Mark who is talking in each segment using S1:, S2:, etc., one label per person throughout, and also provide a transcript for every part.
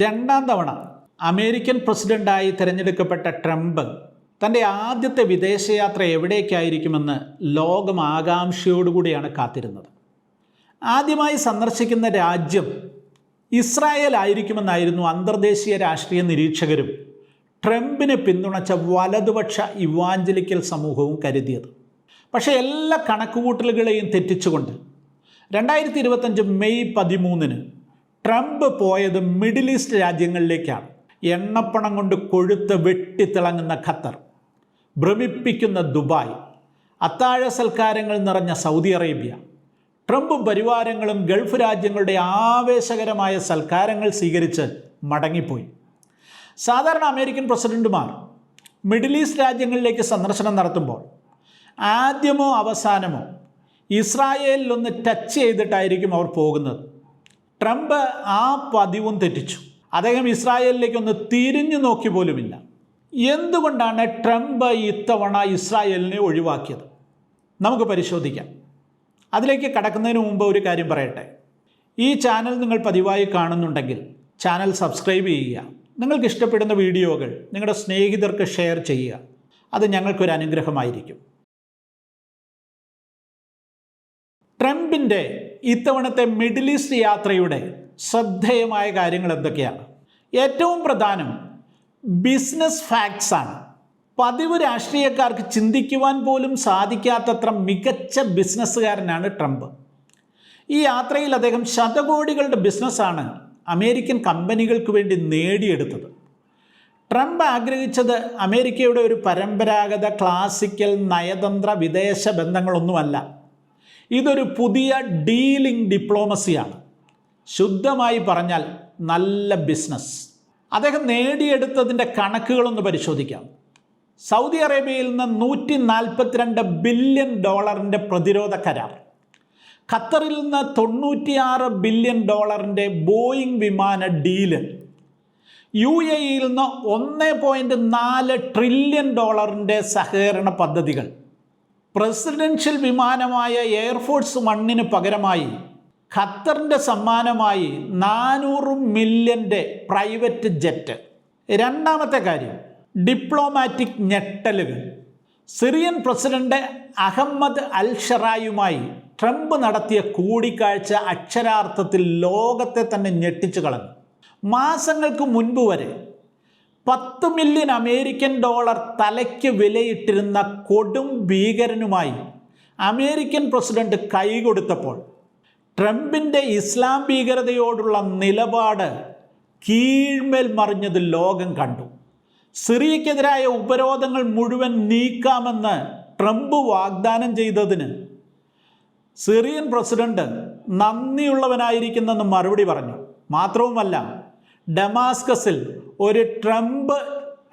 S1: രണ്ടാം തവണ അമേരിക്കൻ പ്രസിഡന്റായി തിരഞ്ഞെടുക്കപ്പെട്ട ട്രംപ് തൻ്റെ ആദ്യത്തെ വിദേശയാത്ര എവിടേക്കായിരിക്കുമെന്ന് ലോകം ആകാംക്ഷയോടുകൂടിയാണ് കാത്തിരുന്നത്. ആദ്യമായി സന്ദർശിക്കുന്ന രാജ്യം ഇസ്രായേൽ ആയിരിക്കുമെന്നായിരുന്നു അന്തർദേശീയ രാഷ്ട്രീയ നിരീക്ഷകരും ട്രംപിനെ പിന്തുണച്ച വലതുപക്ഷ ഇവാഞ്ചലിക്കൽ സമൂഹവും കരുതിയത്. പക്ഷേ എല്ലാ കണക്കുകൂട്ടലുകളെയും തെറ്റിച്ചുകൊണ്ട് 2025 മെയ് 13 ട്രംപ് പോയത് മിഡിൽ ഈസ്റ്റ് രാജ്യങ്ങളിലേക്കാണ്. എണ്ണപ്പണം കൊണ്ട് കൊഴുത്ത് വെട്ടിത്തിളങ്ങുന്ന ഖത്തർ, ഭ്രമിപ്പിക്കുന്ന ദുബായ്, അത്താഴ സൽക്കാരങ്ങൾ നിറഞ്ഞ സൗദി അറേബ്യ, ട്രംപും പരിവാരങ്ങളും ഗൾഫ് രാജ്യങ്ങളുടെ ആവേശകരമായ സൽക്കാരങ്ങൾ സ്വീകരിച്ച് മടങ്ങിപ്പോയി. സാധാരണ അമേരിക്കൻ പ്രസിഡന്റുമാർ മിഡിൽ ഈസ്റ്റ് രാജ്യങ്ങളിലേക്ക് സന്ദർശനം നടത്തുമ്പോൾ ആദ്യമോ അവസാനമോ ഇസ്രായേലിലൊന്ന് ടച്ച് ചെയ്തിട്ടായിരിക്കും അവർ പോകുന്നത്. ട്രംപ് ആ പതിവും തെറ്റിച്ചു. അദ്ദേഹം ഇസ്രായേലിലേക്കൊന്ന് തിരിഞ്ഞു നോക്കി പോലുമില്ല. എന്തുകൊണ്ടാണ് ട്രംപ് ഇത്തവണ ഇസ്രായേലിനെ ഒഴിവാക്കിയത്? നമുക്ക് പരിശോധിക്കാം. അതിലേക്ക് കടക്കുന്നതിന് മുമ്പ് ഒരു കാര്യം പറയട്ടെ. ഈ ചാനൽ നിങ്ങൾ പതിവായി കാണുന്നുണ്ടെങ്കിൽ ചാനൽ സബ്സ്ക്രൈബ് ചെയ്യുക. നിങ്ങൾക്ക് ഇഷ്ടപ്പെടുന്ന വീഡിയോകൾ നിങ്ങളുടെ സ്നേഹിതർക്ക് ഷെയർ ചെയ്യുക. അത് ഞങ്ങൾക്കൊരു അനുഗ്രഹമായിരിക്കും. ട്രംപിൻ്റെ ഇത്തവണത്തെ മിഡിൽ ഈസ്റ്റ് യാത്രയുടെ ശ്രദ്ധേയമായ കാര്യങ്ങൾ എന്തൊക്കെയാണ്? ഏറ്റവും പ്രധാനം ബിസിനസ് ഫാക്ട്സ് ആണ്. പതിവ് രാഷ്ട്രീയക്കാർക്ക് ചിന്തിക്കുവാൻ പോലും സാധിക്കാത്തത്ര മികച്ച ബിസിനസ്സുകാരനാണ് ട്രംപ്. ഈ യാത്രയിൽ അദ്ദേഹം ശതകോടികളുടെ ബിസിനസ്സാണ് അമേരിക്കൻ കമ്പനികൾക്ക് വേണ്ടി നേടിയെടുത്തത്. ട്രംപ് ആഗ്രഹിച്ചത് അമേരിക്കയുടെ ഒരു പരമ്പരാഗത ക്ലാസിക്കൽ നയതന്ത്ര വിദേശ ബന്ധങ്ങളൊന്നുമല്ല. ഇതൊരു പുതിയ ഡീലിംഗ് ഡിപ്ലോമസിയാണ്. ശുദ്ധമായി പറഞ്ഞാൽ നല്ല ബിസിനസ്. അദ്ദേഹം നേടിയെടുത്തതിൻ്റെ കണക്കുകളൊന്ന് പരിശോധിക്കാം. സൗദി അറേബ്യയിൽ നിന്ന് $142 ബില്യൺ പ്രതിരോധ കരാർ, ഖത്തറിൽ നിന്ന് $96 ബില്യൺ ബോയിങ് വിമാന ഡീല്, UAEയിൽ നിന്ന് $1.4 ട്രില്യൺ സഹകരണ പദ്ധതികൾ, പ്രസിഡൻഷ്യൽ വിമാനമായ എയർഫോഴ്സ് 1 പകരമായി ഖത്തറിൻ്റെ സമ്മാനമായി 400 മില്യൺ പ്രൈവറ്റ് ജെറ്റ്. രണ്ടാമത്തെ കാര്യം ഡിപ്ലോമാറ്റിക് ഞെട്ടലുകൾ. സിറിയൻ പ്രസിഡന്റ് അഹമ്മദ് അൽ ഷറായുമായി ട്രംപ് നടത്തിയ കൂടിക്കാഴ്ച അക്ഷരാർത്ഥത്തിൽ ലോകത്തെ തന്നെ ഞെട്ടിച്ചു കളഞ്ഞു. മാസങ്ങൾക്ക് മുൻപ് വരെ $10 മില്യൺ തലയ്ക്ക് വിലയിട്ടിരുന്ന കൊടും ഭീകരനുമായി അമേരിക്കൻ പ്രസിഡന്റ് കൈകൊടുത്തപ്പോൾ ട്രംപിൻ്റെ ഇസ്ലാം ഭീകരതയോടുള്ള നിലപാട് കീഴ്മേൽ മറിഞ്ഞത് ലോകം കണ്ടു. സിറിയക്കെതിരായ ഉപരോധങ്ങൾ മുഴുവൻ നീക്കാമെന്ന് ട്രംപ് വാഗ്ദാനം ചെയ്തതിന് സിറിയൻ പ്രസിഡന്റ് നന്ദിയുള്ളവനായിരിക്കുന്നെന്ന് മറുപടി പറഞ്ഞു. മാത്രവുമല്ല, ഡമാസ്കസിൽ ഒരു ട്രംപ്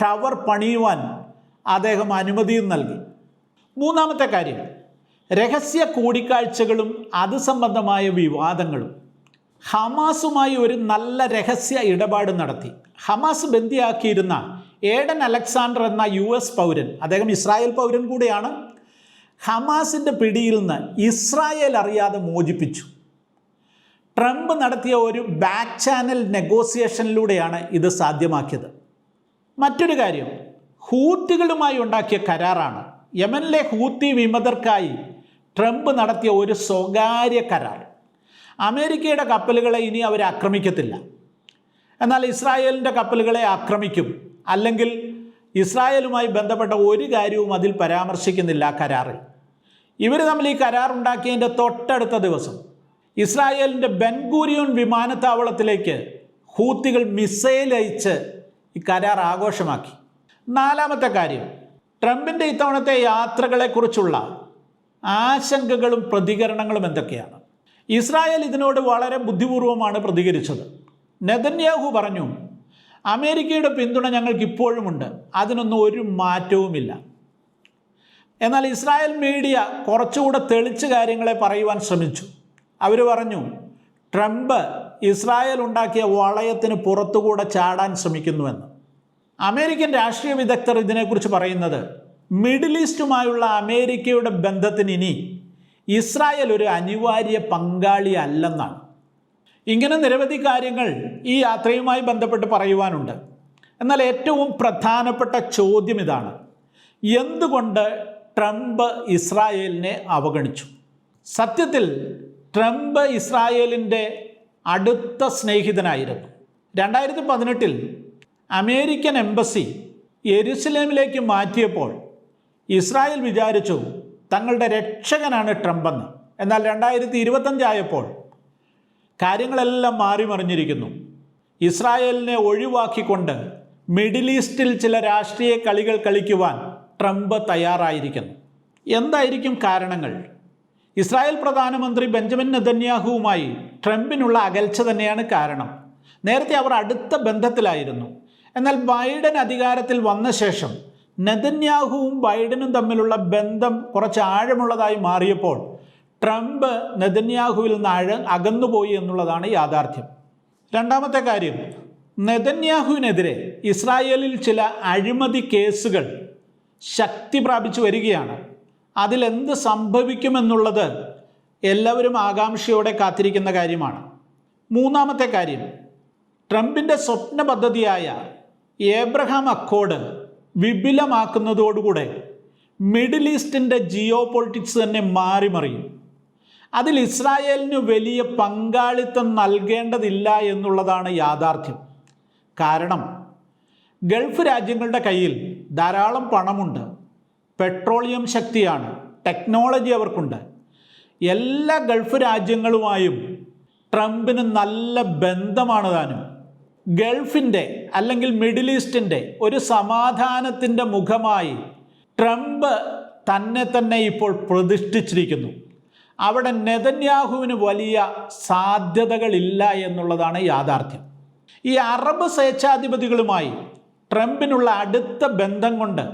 S1: ടവർ പണിയുവാൻ അദ്ദേഹം അനുമതിയും നൽകി. മൂന്നാമത്തെ കാര്യം രഹസ്യ കൂടിക്കാഴ്ചകളും അത് സംബന്ധമായ വിവാദങ്ങളും. ഹമാസുമായി ഒരു നല്ല രഹസ്യ ഇടപാട് നടത്തി. ഹമാസ് ബന്ദിയാക്കിയിരുന്ന ഏഡൻ അലക്സാണ്ടർ എന്ന US പൗരൻ, അദ്ദേഹം ഇസ്രായേൽ പൗരൻ കൂടെയാണ്, ഹമാസിൻ്റെ പിടിയിൽ നിന്ന് ഇസ്രായേൽ അറിയാതെ മോചിപ്പിച്ചു. ട്രംപ് നടത്തിയ ഒരു ബാക്ക് ചാനൽ നെഗോസിയേഷനിലൂടെയാണ് ഇത് സാധ്യമാക്കിയത്. മറ്റൊരു കാര്യം ഹൂത്തികളുമായി ഉണ്ടാക്കിയ കരാറാണ്. യമനിലെ ഹൂത്തി വിമതർക്കായി ട്രംപ് നടത്തിയ ഒരു സ്വകാര്യ കരാർ. അമേരിക്കയുടെ കപ്പലുകളെ ഇനി അവർ ആക്രമിക്കത്തില്ല, എന്നാൽ ഇസ്രായേലിൻ്റെ കപ്പലുകളെ ആക്രമിക്കും. അല്ലെങ്കിൽ ഇസ്രായേലുമായി ബന്ധപ്പെട്ട ഒരു കാര്യവും അതിൽ പരാമർശിക്കുന്നില്ല കരാറിൽ. ഇവർ തമ്മിൽ ഈ കരാർ ഉണ്ടാക്കിയതിൻ്റെ തൊട്ടടുത്ത ദിവസം ഇസ്രായേലിൻ്റെ ബെൻഗൂരിയോൺ വിമാനത്താവളത്തിലേക്ക് ഹൂത്തികൾ മിസൈൽ അയച്ച് ഈ കരാർ ആഘോഷമാക്കി. നാലാമത്തെ കാര്യം ട്രംപിൻ്റെ ഇത്തവണത്തെ യാത്രകളെക്കുറിച്ചുള്ള ആശങ്കകളും പ്രതികരണങ്ങളും എന്തൊക്കെയാണ്? ഇസ്രായേൽ ഇതിനോട് വളരെ ബുദ്ധിപൂർവമാണ് പ്രതികരിച്ചത്. നെതന്യാഹു പറഞ്ഞു, അമേരിക്കയുടെ പിന്തുണ ഞങ്ങൾക്ക് ഇപ്പോഴുമുണ്ട്, അതിനൊന്നും ഒരു മാറ്റവുമില്ല. എന്നാൽ ഇസ്രായേൽ മീഡിയ കുറച്ചുകൂടെ തെളിച്ച് കാര്യങ്ങളെ പറയുവാൻ ശ്രമിച്ചു. അവർ പറഞ്ഞു, ട്രംപ് ഇസ്രായേൽ ഉണ്ടാക്കിയ വളയത്തിന് പുറത്തുകൂടെ ചാടാൻ ശ്രമിക്കുന്നുവെന്ന്. അമേരിക്കൻ രാഷ്ട്രീയ വിദഗ്ധർ ഇതിനെക്കുറിച്ച് പറയുന്നത് മിഡിൽ ഈസ്റ്റുമായുള്ള അമേരിക്കയുടെ ബന്ധത്തിന് ഇനി ഇസ്രായേൽ ഒരു അനിവാര്യ പങ്കാളി അല്ലെന്നാണ്. ഇങ്ങനെ നിരവധി കാര്യങ്ങൾ ഈ യാത്രയുമായി ബന്ധപ്പെട്ട് പറയുവാനുണ്ട്. എന്നാൽ ഏറ്റവും പ്രധാനപ്പെട്ട ചോദ്യം ഇതാണ്: എന്തുകൊണ്ട് ട്രംപ് ഇസ്രായേലിനെ അവഗണിച്ചു? സത്യത്തിൽ ട്രംപ് ഇസ്രായേലിൻ്റെ അടുത്ത സ്നേഹിതനായിരുന്നു. 2018 അമേരിക്കൻ എംബസി യെരുശലേമിലേക്ക് മാറ്റിയപ്പോൾ ഇസ്രായേൽ വിചാരിച്ചു തങ്ങളുടെ രക്ഷകനാണ് ട്രംപെന്ന്. എന്നാൽ 2025 ആയപ്പോൾ കാര്യങ്ങളെല്ലാം മാറിമറിഞ്ഞിരിക്കുന്നു. ഇസ്രായേലിനെ ഒഴിവാക്കിക്കൊണ്ട് മിഡിൽ ഈസ്റ്റിൽ ചില രാഷ്ട്രീയ കളികൾ കളിക്കുവാൻ ട്രംപ് തയ്യാറായിരിക്കുന്നു. എന്തായിരിക്കും കാരണങ്ങൾ? ഇസ്രായേൽ പ്രധാനമന്ത്രി ബെഞ്ചമിൻ നെതന്യാഹുവുമായി ട്രംപിനുള്ള അകൽച്ച തന്നെയാണ് കാരണം. നേരത്തെ അവർ അടുത്ത ബന്ധത്തിലായിരുന്നു. എന്നാൽ ബൈഡൻ അധികാരത്തിൽ വന്ന ശേഷം നെതന്യാഹുവും ബൈഡനും തമ്മിലുള്ള ബന്ധം കുറച്ച് ആഴമുള്ളതായി മാറിയപ്പോൾ ട്രംപ് നെതന്യാഹുവിൽ നിന്ന് അകന്നുപോയി എന്നുള്ളതാണ് യാഥാർത്ഥ്യം. രണ്ടാമത്തെ കാര്യം, നെതന്യാഹുവിനെതിരെ ഇസ്രായേലിൽ ചില അഴിമതി കേസുകൾ ശക്തി പ്രാപിച്ചു വരികയാണ്. അതിലെന്ത് സംഭവിക്കുമെന്നുള്ളത് എല്ലാവരും ആകാംക്ഷയോടെ കാത്തിരിക്കുന്ന കാര്യമാണ്. മൂന്നാമത്തെ കാര്യം, ട്രംപിൻ്റെ സ്വപ്ന പദ്ധതിയായ ഏബ്രഹാം അക്കോർഡ് വിപുലമാക്കുന്നതോടുകൂടെ മിഡിൽ ഈസ്റ്റിൻ്റെ ജിയോ പൊളിറ്റിക്സ് തന്നെ മാറിമറിയും. അതിൽ ഇസ്രായേലിന് വലിയ പങ്കാളിത്തം നൽകേണ്ടതില്ല എന്നുള്ളതാണ് യാഥാർത്ഥ്യം. കാരണം ഗൾഫ് രാജ്യങ്ങളുടെ കയ്യിൽ ധാരാളം പണമുണ്ട്, പെട്രോളിയം ശക്തിയാണ്, ടെക്നോളജി അവർക്കുണ്ട്. എല്ലാ ഗൾഫ് രാജ്യങ്ങളുമായും ട്രംപിന് നല്ല ബന്ധമാണ് താനും. ഗൾഫിൻ്റെ അല്ലെങ്കിൽ മിഡിൽ ഈസ്റ്റിൻ്റെ ഒരു സമാധാനത്തിൻ്റെ മുഖമായി ട്രംപ് തന്നെ ഇപ്പോൾ പ്രതിഷ്ഠിച്ചിരിക്കുന്നു. അവിടെ നെതന്യാഹുവിന് വലിയ സാധ്യതകളില്ല എന്നുള്ളതാണ് യാഥാർത്ഥ്യം. ഈ അറബ് സ്വേച്ഛാധിപതികളുമായി ട്രംപിനുള്ള അടുത്ത ബന്ധം കൊണ്ട്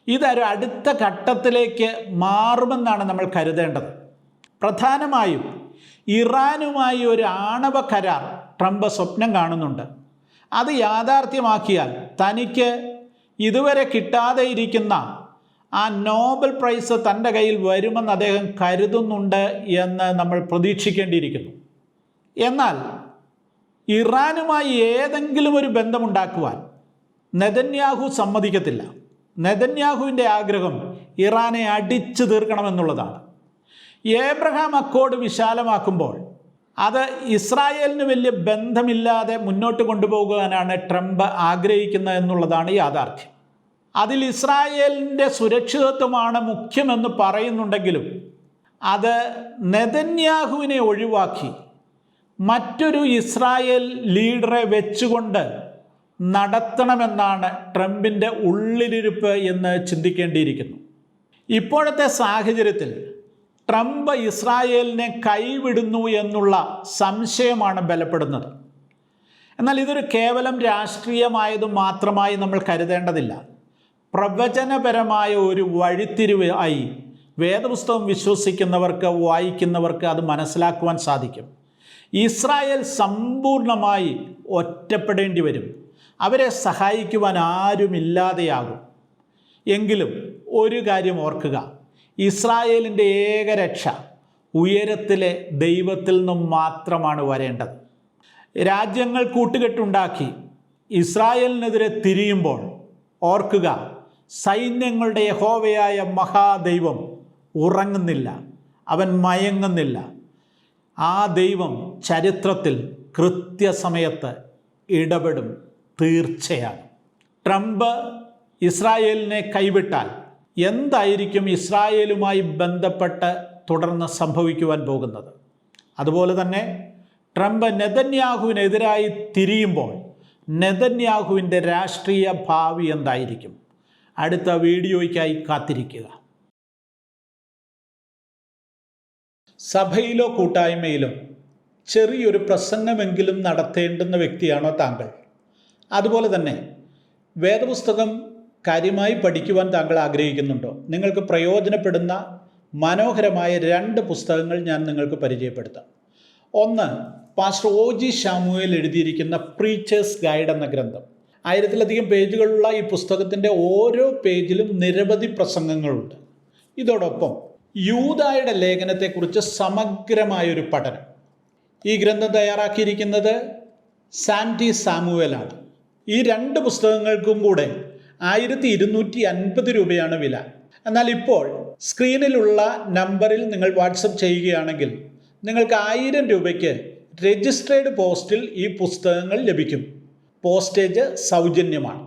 S1: ഇതൊരു അടുത്ത ഘട്ടത്തിലേക്ക് മാറുമെന്നാണ് നമ്മൾ കരുതേണ്ടത്. പ്രധാനമായും ഇറാനുമായി ഒരു ആണവ കരാർ ട്രംപ് സ്വപ്നം കാണുന്നുണ്ട്. അത് യാഥാർത്ഥ്യമാക്കിയാൽ തനിക്ക് ഇതുവരെ കിട്ടാതെ ഇരിക്കുന്ന ആ നോബൽ പ്രൈസ് തൻ്റെ കയ്യിൽ വരുമെന്ന് അദ്ദേഹം കരുതുന്നുണ്ട് എന്ന് നമ്മൾ പ്രതീക്ഷിക്കേണ്ടിയിരിക്കുന്നു. എന്നാൽ ഇറാനുമായി ഏതെങ്കിലും ഒരു ബന്ധമുണ്ടാക്കുവാൻ നെതന്യാഹു സമ്മതിക്കത്തില്ല. നെതന്യാഹുവിൻ്റെ ആഗ്രഹം ഇറാനെ അടിച്ചു തീർക്കണമെന്നുള്ളതാണ്. ഏബ്രഹാം അക്കോർഡ് വിശാലമാക്കുമ്പോൾ അത് ഇസ്രായേലിന് വലിയ ബന്ധമില്ലാതെ മുന്നോട്ട് കൊണ്ടുപോകാനാണ് ട്രംപ് ആഗ്രഹിക്കുന്നത് എന്നുള്ളതാണ് യാഥാർത്ഥ്യം. അതിൽ ഇസ്രായേലിൻ്റെ സുരക്ഷിതത്വമാണ് മുഖ്യമെന്ന് പറയുന്നുണ്ടെങ്കിലും അത് നെതന്യാഹുവിനെ ഒഴിവാക്കി മറ്റൊരു ഇസ്രായേൽ ലീഡറെ വെച്ചുകൊണ്ട് നടത്തണമെന്നാണ് ട്രംപിൻ്റെ ഉള്ളിലിരിപ്പ് എന്ന് ചിന്തിക്കേണ്ടിയിരിക്കുന്നു. ഇപ്പോഴത്തെ സാഹചര്യത്തിൽ ട്രംപ് ഇസ്രായേലിനെ കൈവിടുന്നു എന്നുള്ള സംശയമാണ് ബലപ്പെടുന്നത്. എന്നാൽ ഇതൊരു കേവലം രാഷ്ട്രീയമായത് മാത്രമായി നമ്മൾ കരുതേണ്ടതില്ല. പ്രവചനപരമായ ഒരു വഴിത്തിരിവ് ആയി വേദപുസ്തകം വിശ്വസിക്കുന്നവർക്ക്, വായിക്കുന്നവർക്ക് അത് മനസ്സിലാക്കുവാൻ സാധിക്കും. ഇസ്രായേൽ സമ്പൂർണമായി ഒറ്റപ്പെടേണ്ടി വരും. അവരെ സഹായിക്കുവാൻ ആരുമില്ലാതെയാകും. എങ്കിലും ഒരു കാര്യം ഓർക്കുക, ഇസ്രായേലിൻ്റെ ഏക രക്ഷ ഉയരത്തിലെ ദൈവത്തിൽ നിന്നും മാത്രമാണ് വരേണ്ടത്. രാജ്യങ്ങൾ കൂട്ടുകെട്ടുണ്ടാക്കി ഇസ്രായേലിനെതിരെ തിരിയുമ്പോൾ ഓർക്കുക, സൈന്യങ്ങളുടെ യഹോവയായ മഹാദൈവം ഉറങ്ങുന്നില്ല, അവൻ മയങ്ങുന്നില്ല. ആ ദൈവം ചരിത്രത്തിൽ കൃത്യസമയത്ത് ഇടപെടും, തീർച്ചയാണ്. ട്രംപ് ഇസ്രായേലിനെ കൈവിട്ടാൽ എന്തായിരിക്കും ഇസ്രായേലുമായി ബന്ധപ്പെട്ട് തുടർന്ന് സംഭവിക്കുവാൻ പോകുന്നത്? അതുപോലെ തന്നെ ട്രംപ് നെതന്യാഹുവിനെതിരായി തിരിയുമ്പോൾ നെതന്യാഹുവിൻ്റെ രാഷ്ട്രീയ ഭാവി എന്തായിരിക്കും? അടുത്ത വീഡിയോയ്ക്കായി കാത്തിരിക്കുക. സഭയിലോ കൂട്ടായ്മയിലോ ചെറിയൊരു പ്രസംഗമെങ്കിലും നടത്തേണ്ടുന്ന വ്യക്തിയാണോ താങ്കൾ? അതുപോലെ തന്നെ വേദപുസ്തകം കാര്യമായി പഠിക്കുവാൻ താങ്കൾ ആഗ്രഹിക്കുന്നുണ്ടോ? നിങ്ങൾക്ക് പ്രയോജനപ്പെടുന്ന മനോഹരമായ 2 പുസ്തകങ്ങൾ ഞാൻ നിങ്ങൾക്ക് പരിചയപ്പെടുത്താം. ഒന്ന്, പാസ്റ്റർ OG ശാമുവേൽ എഴുതിയിരിക്കുന്ന പ്രീച്ചേഴ്സ് ഗൈഡ് എന്ന ഗ്രന്ഥം. 1000-ലധികം പേജുകളുള്ള ഈ പുസ്തകത്തിൻ്റെ ഓരോ പേജിലും നിരവധി പ്രസംഗങ്ങളുണ്ട്. ഇതോടൊപ്പം യൂദായുടെ ലേഖനത്തെക്കുറിച്ച് സമഗ്രമായൊരു പഠനം. ഈ ഗ്രന്ഥം തയ്യാറാക്കിയിരിക്കുന്നത് സാൻഡി സാമുവലാണ്. ഈ 2 പുസ്തകങ്ങൾക്കും കൂടെ 1250 രൂപയാണ് വില. എന്നാൽ ഇപ്പോൾ സ്ക്രീനിലുള്ള നമ്പറിൽ നിങ്ങൾ വാട്സപ്പ് ചെയ്യുകയാണെങ്കിൽ നിങ്ങൾക്ക് 1000 രൂപയ്ക്ക് രജിസ്ട്രേഡ് പോസ്റ്റിൽ ഈ പുസ്തകങ്ങൾ ലഭിക്കും. പോസ്റ്റേജ് സൗജന്യമാണ്.